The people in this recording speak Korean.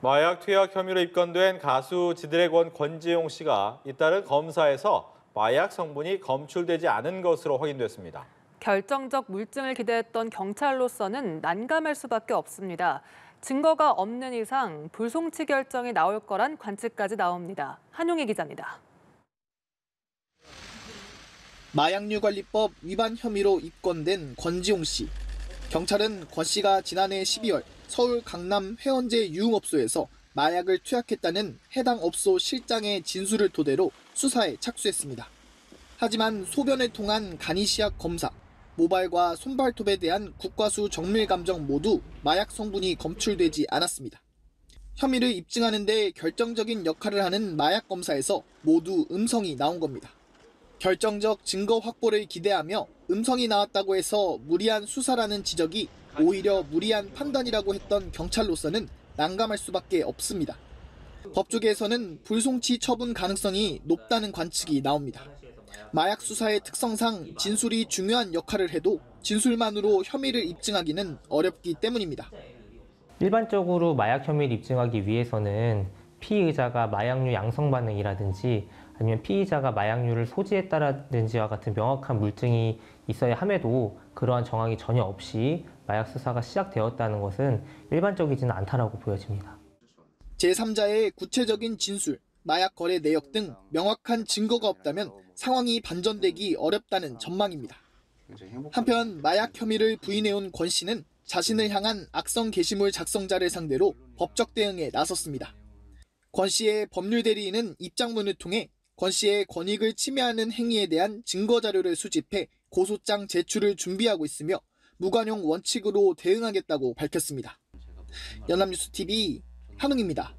마약 투약 혐의로 입건된 가수 지드래곤 권지용 씨가 잇따른 검사에서 마약 성분이 검출되지 않은 것으로 확인됐습니다. 결정적 물증을 기대했던 경찰로서는 난감할 수밖에 없습니다. 증거가 없는 이상 불송치 결정이 나올 거란 관측까지 나옵니다. 한용희 기자입니다. 마약류관리법 위반 혐의로 입건된 권지용 씨. 경찰은 권 씨가 지난해 12월 서울 강남 회원제 유흥업소에서 마약을 투약했다는 해당 업소 실장의 진술을 토대로 수사에 착수했습니다. 하지만 소변을 통한 간이시약 검사, 모발과 손발톱에 대한 국과수 정밀 감정 모두 마약 성분이 검출되지 않았습니다. 혐의를 입증하는 데 결정적인 역할을 하는 마약 검사에서 모두 음성이 나온 겁니다. 결정적 증거 확보를 기대하며 음성이 나왔다고 해서 무리한 수사라는 지적이 오히려 무리한 판단이라고 했던 경찰로서는 난감할 수밖에 없습니다. 법조계에서는 불송치 처분 가능성이 높다는 관측이 나옵니다. 마약 수사의 특성상 진술이 중요한 역할을 해도 진술만으로 혐의를 입증하기는 어렵기 때문입니다. 일반적으로 마약 혐의를 입증하기 위해서는 피의자가 마약류 양성 반응이라든지 아니면 피의자가 마약류를 소지했다라든지와 같은 명확한 물증이 있어야 함에도 그러한 정황이 전혀 없이 마약 수사가 시작되었다는 것은 일반적이지는 않다라고 보여집니다. 제3자의 구체적인 진술, 마약 거래 내역 등 명확한 증거가 없다면 상황이 반전되기 어렵다는 전망입니다. 한편 마약 혐의를 부인해온 권 씨는 자신을 향한 악성 게시물 작성자를 상대로 법적 대응에 나섰습니다. 권 씨의 법률 대리인은 입장문을 통해 권 씨의 권익을 침해하는 행위에 대한 증거 자료를 수집해 고소장 제출을 준비하고 있으며 무관용 원칙으로 대응하겠다고 밝혔습니다. 연합뉴스TV 한웅입니다.